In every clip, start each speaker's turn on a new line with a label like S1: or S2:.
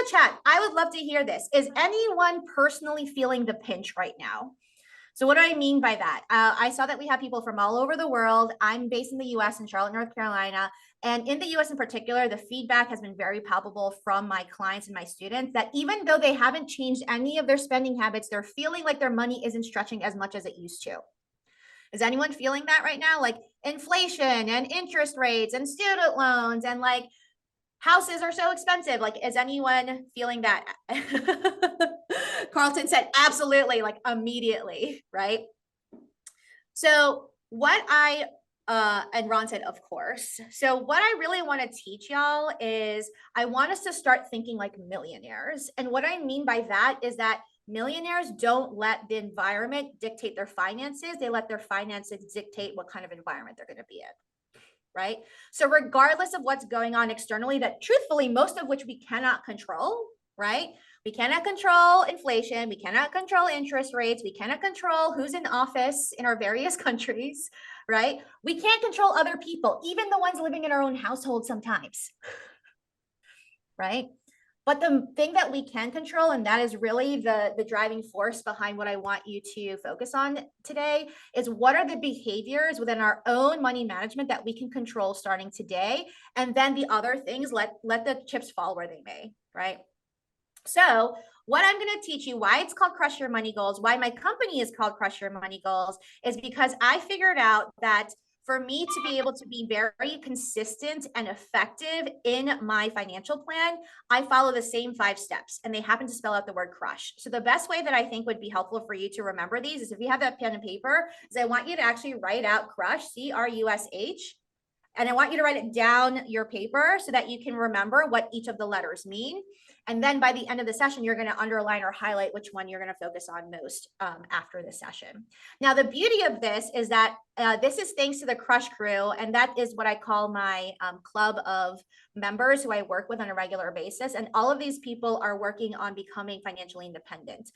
S1: the chat. I would love to hear this. Is anyone personally feeling the pinch right now? So what do I mean by that? I saw that we have people from all over the world. I'm based in the US in Charlotte, North Carolina. And in the US in particular, the feedback has been very palpable from my clients and my students that even though they haven't changed any of their spending habits, they're feeling like their money isn't stretching as much as it used to. Is anyone feeling that right now? Like inflation and interest rates and student loans and like houses are so expensive. Like, is anyone feeling that? Carlton said, absolutely, like immediately, right? So what and Ron said, of course. So what I really want to teach y'all is I want us to start thinking like millionaires. And what I mean by that is that millionaires don't let the environment dictate their finances. They let their finances dictate what kind of environment they're going to be in. Right? So regardless of what's going on externally, that truthfully, most of which we cannot control, right? We cannot control inflation. We cannot control interest rates. We cannot control who's in office in our various countries, right? We can't control other people, even the ones living in our own household sometimes, right? But the thing that we can control, and that is really the driving force behind what I want you to focus on today, is what are the behaviors within our own money management that we can control starting today? And then the other things, let the chips fall where they may, right? So what I'm going to teach you, why it's called Crush Your Money Goals, why my company is called Crush Your Money Goals, is because I figured out that for me to be able to be very consistent and effective in my financial plan, I follow the same 5 steps, and they happen to spell out the word crush. So the best way that I think would be helpful for you to remember these is if you have that pen and paper, is I want you to actually write out crush, C-R-U-S-H, and I want you to write it down your paper so that you can remember what each of the letters mean. And then by the end of the session, you're going to underline or highlight which one you're going to focus on most after the session. Now, the beauty of this is that this is thanks to the Crush Crew, and that is what I call my club of members who I work with on a regular basis. And all of these people are working on becoming financially independent.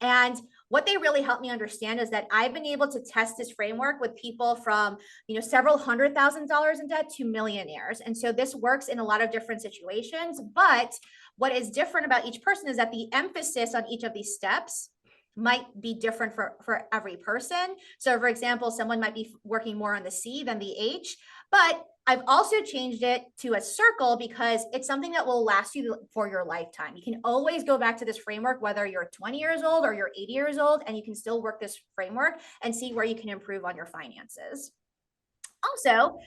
S1: And what they really helped me understand is that I've been able to test this framework with people from, several $100,000 in debt to millionaires. And so this works in a lot of different situations. But what is different about each person is that the emphasis on each of these steps might be different for every person. So for example, someone might be working more on the C than the H, but I've also changed it to a circle because it's something that will last you for your lifetime. You can always go back to this framework, whether you're 20 years old or you're 80 years old, and you can still work this framework and see where you can improve on your finances. Also,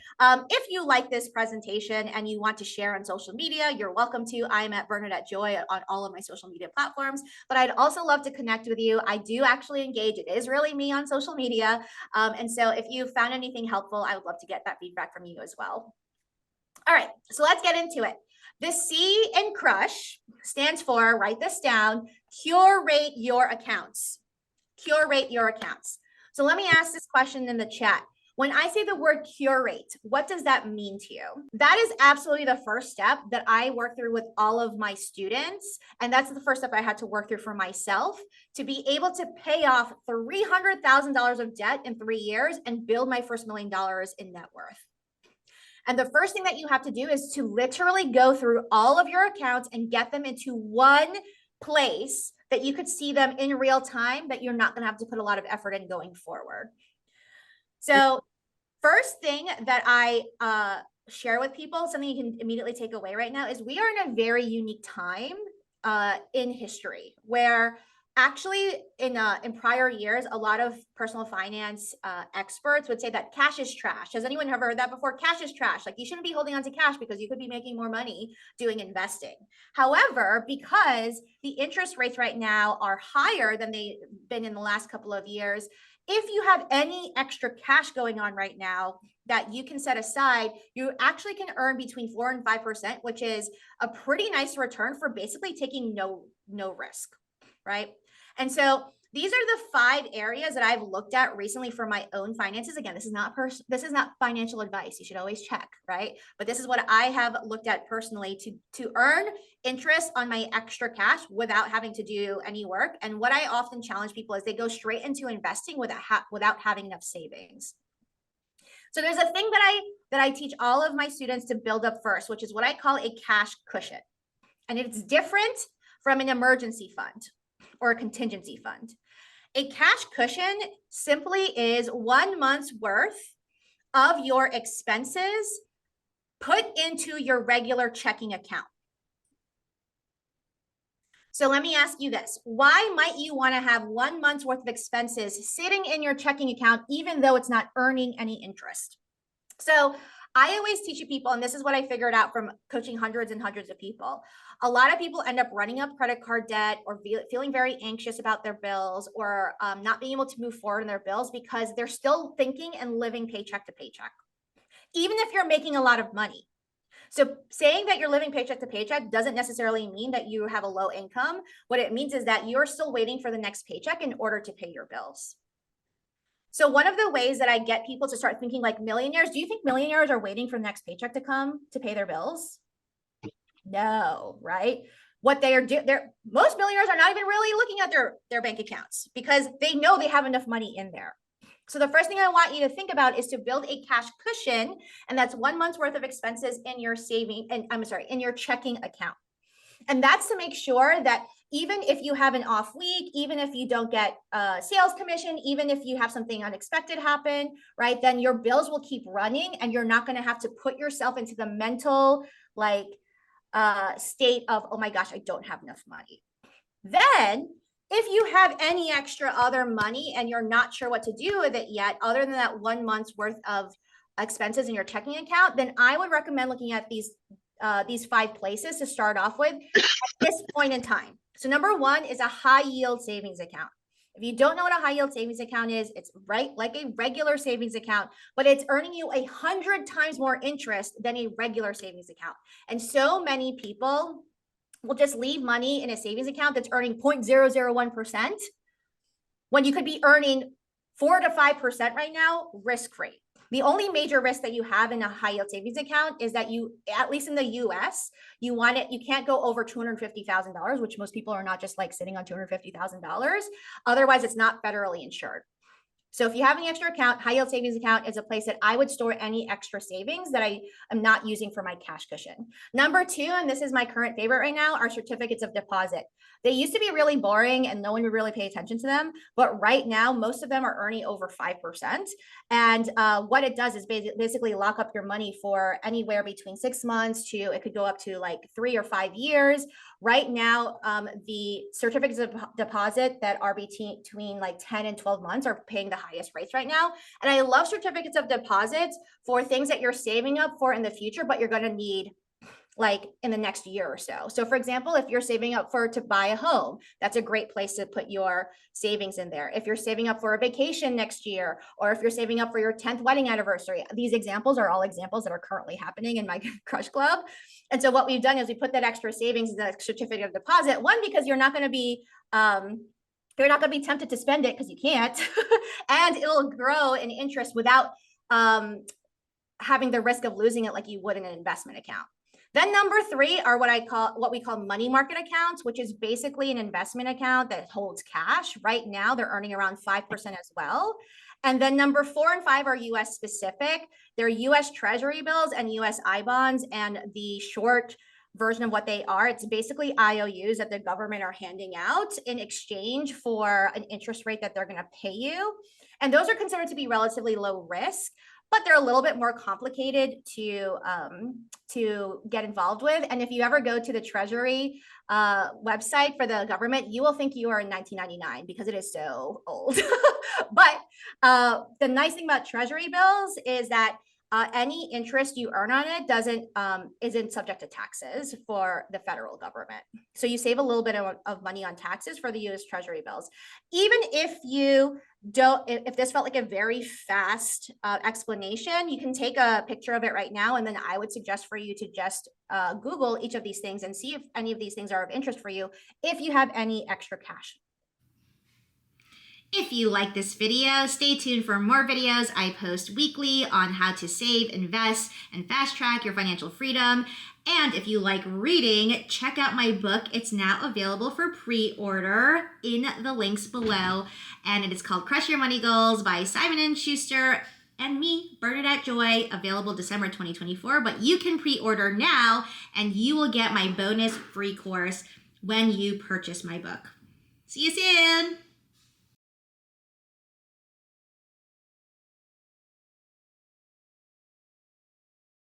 S1: if you like this presentation and you want to share on social media, you're welcome to. I'm at Bernadette Joy on all of my social media platforms, but I'd also love to connect with you. I do actually engage. It is really me on social media. And so if you found anything helpful, I would love to get that feedback from you as well. All right, so let's get into it. The C in Crush stands for, write this down, curate your accounts. Curate your accounts. So let me ask this question in the chat. When I say the word curate, what does that mean to you? That is absolutely the first step that I work through with all of my students. And that's the first step I had to work through for myself to be able to pay off $300,000 of debt in 3 years and build my first $1 million in net worth. And the first thing that you have to do is to literally go through all of your accounts and get them into one place that you could see them in real time, that you're not going to have to put a lot of effort in going forward. So first thing that I share with people, something you can immediately take away right now, is we are in a very unique time in history where actually in prior years, a lot of personal finance experts would say that cash is trash. Has anyone ever heard that before? Cash is trash. Like you shouldn't be holding on to cash because you could be making more money doing investing. However, because the interest rates right now are higher than they've been in the last couple of years, if you have any extra cash going on right now that you can set aside, you actually can earn between 4 and 5%, which is a pretty nice return for basically taking no risk, right? And so these are the 5 areas that I've looked at recently for my own finances. Again, this is not financial advice. You should always check, right? But this is what I have looked at personally to earn interest on my extra cash without having to do any work. And what I often challenge people is they go straight into investing without having enough savings. So there's a thing that I teach all of my students to build up first, which is what I call a cash cushion. and it's different from an emergency fund or a contingency fund. A cash cushion simply is 1 month's worth of your expenses put into your regular checking account. So let me ask you this. Why might you want to have 1 month's worth of expenses sitting in your checking account, even though it's not earning any interest? So I always teach people, and this is what I figured out from coaching hundreds and hundreds of people. A lot of people end up running up credit card debt or feeling very anxious about their bills, or not being able to move forward in their bills because they're still thinking and living paycheck to paycheck, even if you're making a lot of money. So saying that you're living paycheck to paycheck doesn't necessarily mean that you have a low income. What it means is that you're still waiting for the next paycheck in order to pay your bills. So one of the ways that I get people to start thinking like millionaires, do you think millionaires are waiting for the next paycheck to come to pay their bills? No, right? What they are doing, most millionaires are not even really looking at their bank accounts because they know they have enough money in there. So the first thing I want you to think about is to build a cash cushion, and that's 1 month's worth of expenses in your in your checking account. And that's to make sure that even if you have an off week, even if you don't get sales commission, even if you have something unexpected happen, right, then your bills will keep running and you're not going to have to put yourself into the mental state of, oh my gosh, I don't have enough money. Then if you have any extra other money and you're not sure what to do with it yet, other than that 1 month's worth of expenses in your checking account, then I would recommend looking at these 5 places to start off with at this point in time. So number 1 is a high yield savings account. If you don't know what a high yield savings account is, it's right like a regular savings account, but it's earning you 100 times more interest than a regular savings account. And so many people will just leave money in a savings account that's earning 0.001% when you could be earning 4 to 5% right now, risk-free. The only major risk that you have in a high yield savings account is that you, at least in the US, you can't go over $250,000, which most people are not just like sitting on $250,000. Otherwise, it's not federally insured. So if you have an extra account, high yield savings account is a place that I would store any extra savings that I am not using for my cash cushion. Number 2, and this is my current favorite right now, are certificates of deposit. They used to be really boring and no one would really pay attention to them. But right now, most of them are earning over 5%. And what it does is basically lock up your money for anywhere between 6 months to, it could go up to like 3 or 5 years. Right now, the certificates of deposit that are between like 10 and 12 months are paying the highest rates right now. And I love certificates of deposits for things that you're saving up for in the future, but you're going to need like in the next year or so. So for example, if you're saving up to buy a home, that's a great place to put your savings in there. If you're saving up for a vacation next year, or if you're saving up for your 10th wedding anniversary, these examples are all examples that are currently happening in my Crush Club. And so what we've done is we put that extra savings in the certificate of deposit, one, because you're not going to be tempted to spend it because you can't, and it'll grow in interest without having the risk of losing it like you would in an investment account. Then number 3 are what we call money market accounts, which is basically an investment account that holds cash. Right now, they're earning around 5% as well. And then number 4 and 5 are US specific. They're US Treasury bills and US I bonds, and the short version of what they are, it's basically IOUs that the government are handing out in exchange for an interest rate that they're going to pay you. And those are considered to be relatively low risk, but they're a little bit more complicated to get involved with. And if you ever go to the Treasury website for the government, you will think you are in 1999 because it is so old. But the nice thing about Treasury bills is that any interest you earn on it isn't subject to taxes for the federal government. So you save a little bit of money on taxes for the US Treasury bills. Even if this felt like a very fast explanation, you can take a picture of it right now. And then I would suggest for you to just Google each of these things and see if any of these things are of interest for you if you have any extra cash.
S2: If you like this video, stay tuned for more videos I post weekly on how to save, invest, and fast track your financial freedom. And if you like reading, check out my book. It's now available for pre-order in the links below. And it is called Crush Your Money Goals by Simon & Schuster. and me, Bernadette Joy, available December 2024, but you can pre-order now and you will get my bonus free course when you purchase my book. See you soon!